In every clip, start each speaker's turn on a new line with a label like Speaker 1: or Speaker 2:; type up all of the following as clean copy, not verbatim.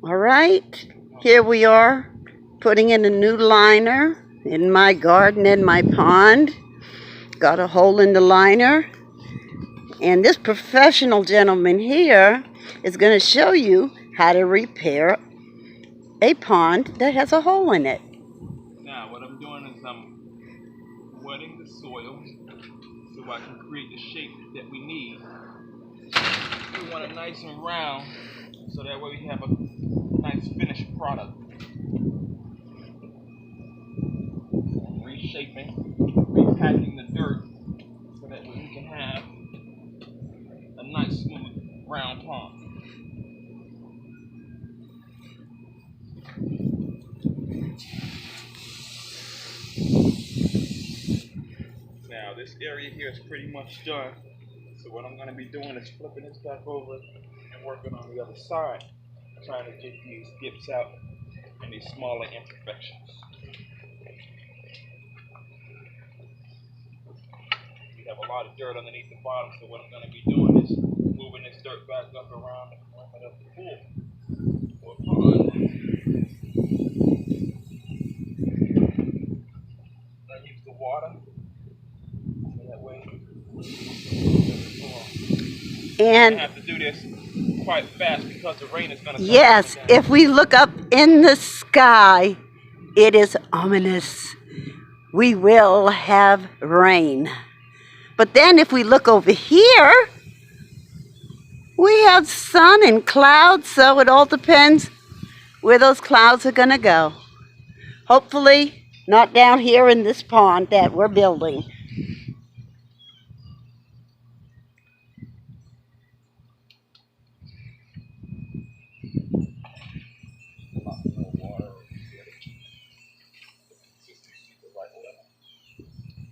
Speaker 1: All right, here we are putting in a new liner in my garden and my pond. Got a hole in the liner, and this professional gentleman here is going to show you how to repair a pond that has a hole in it.
Speaker 2: Now, what I'm doing is I'm wetting the soil so I can create the shape that we need. We want it nice and round so that way we have a nice finished product. So I'm reshaping, repacking the dirt so that way we can have a nice smooth round pond. Now this area here is pretty much done. So what I'm going to be doing is flipping this back over and working on the other side, trying to get these dips out and these smaller imperfections. We have a lot of dirt underneath the bottom, so what I'm going to be doing is moving this dirt back up around the perimeter of the pool or pond. I use the water so that way
Speaker 1: And
Speaker 2: I have to do this quite fast because the rain is going to come.
Speaker 1: yes, if we look up in the sky, it is ominous. We will have rain. But then if we look over here, we have sun and clouds, so it all depends where those clouds are going to go. Hopefully not down here in this pond that we're building.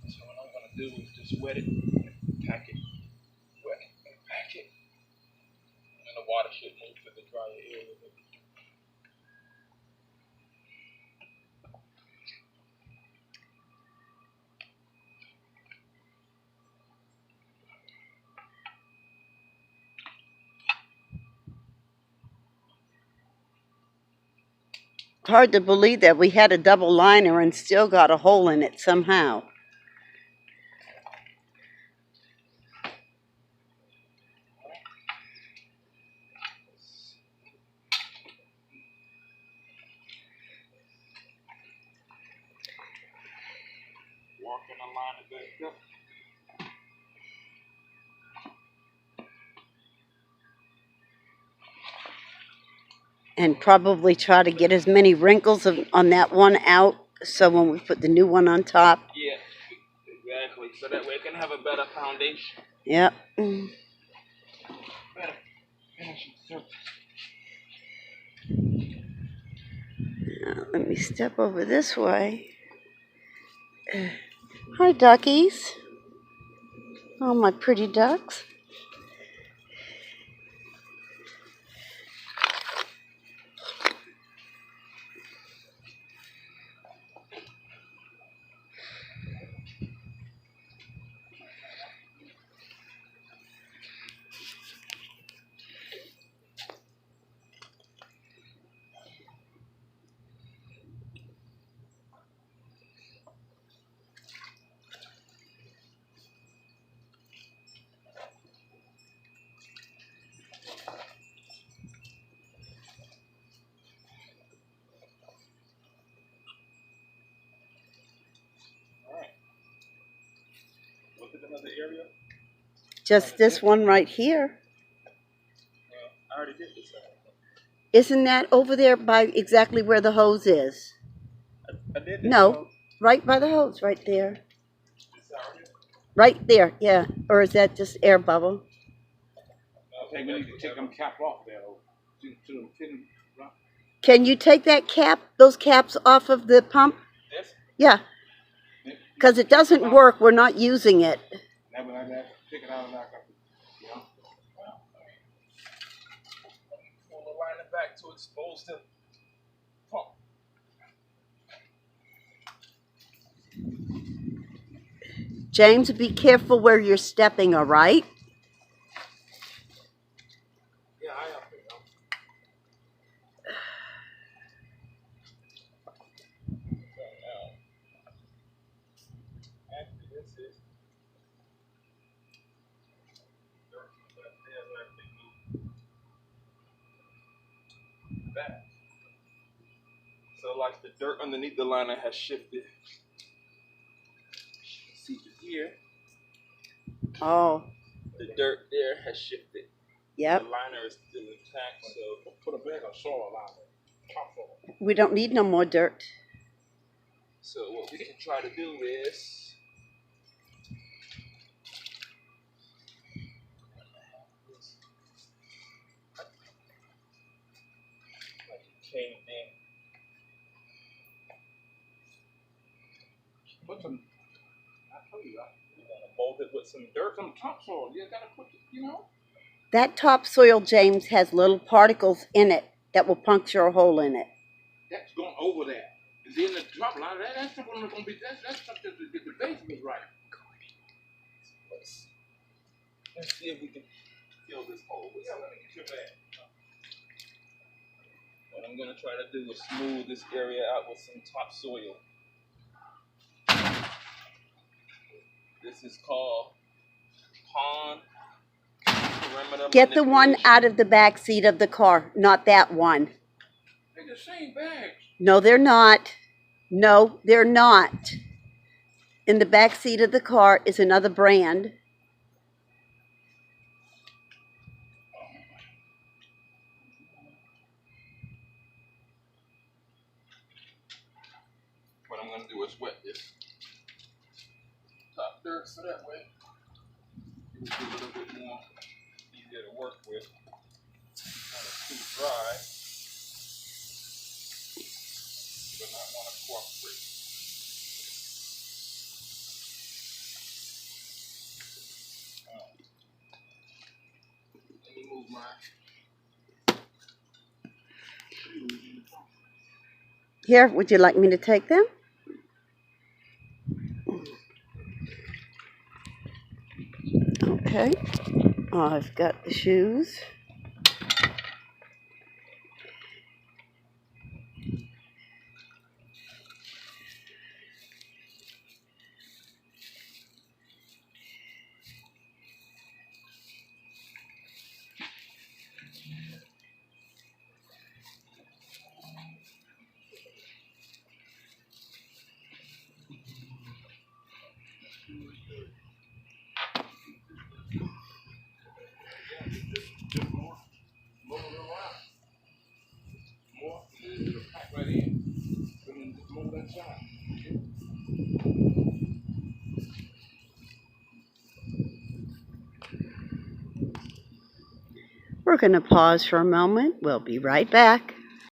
Speaker 2: So what I'm going to do is just wet it, pack it, wet it, and pack it. And the water should move to the drier area.
Speaker 1: It's hard to believe that we had a double liner and still got a hole in it somehow.
Speaker 2: Walking the line a bit.
Speaker 1: And probably try to get as many wrinkles on that one out so when we put the new one on top.
Speaker 2: Yeah, exactly. So that way it can have a better foundation.
Speaker 1: Yep.
Speaker 2: Better finishing surface.
Speaker 1: Now, let me step over this way. Hi, duckies. Oh, my pretty ducks.
Speaker 2: Was it another area?
Speaker 1: Just this one right here.
Speaker 2: Well, I already did this side.
Speaker 1: Isn't that over there by exactly where the hose is?
Speaker 2: I did this
Speaker 1: No,
Speaker 2: side.
Speaker 1: right by the hose, right there.
Speaker 2: This side right here.
Speaker 1: Right there, yeah. Or is that just air bubble?
Speaker 2: Okay, we need to take them cap off there. To them thin, right?
Speaker 1: Can you take that cap, those caps off of the pump?
Speaker 2: This?
Speaker 1: Yeah, because it doesn't work. We're not using it.
Speaker 2: That would I take it out and back up. You know? Pull the liner back to expose the pump.
Speaker 1: James, be careful where you're stepping, all right?
Speaker 2: Yeah, I have to. back. So like the dirt underneath the liner has shifted. See here,
Speaker 1: Oh,
Speaker 2: the dirt there has shifted.
Speaker 1: yep.
Speaker 2: The liner is still intact, so put a bag of soil on it, topsoil.
Speaker 1: We don't need no more dirt.
Speaker 2: So what we can try to do is like it caved in. Put some, I told you, we're gonna mold it with some dirt, some topsoil. You gotta put,
Speaker 1: That topsoil, James, has little particles in it that will puncture a hole in it.
Speaker 2: That's going over that. And then the top line, that's not going to be, that's something to get the basement right. Let's see if we can fill this hole. Yeah, let me get your bag. What I'm going to try to do is smooth this area out with some topsoil. This is called pond perimeter.
Speaker 1: Get the one out of the back seat of the car, not that one.
Speaker 2: They're the same bags.
Speaker 1: No, they're not. No, they're not. In the back seat of the car is another brand.
Speaker 2: What I'm going to do is wet this top dirt so that way it will be a little bit more easier to work with. Kind of too dry, but not want to cooperate. Let me move my shoes.
Speaker 1: Here, would you like me to take them? Okay. I've got the shoes.
Speaker 2: Just more it around. More, it'll pack right in. So then just move that side.
Speaker 1: We're going to pause for a moment. We'll be right back.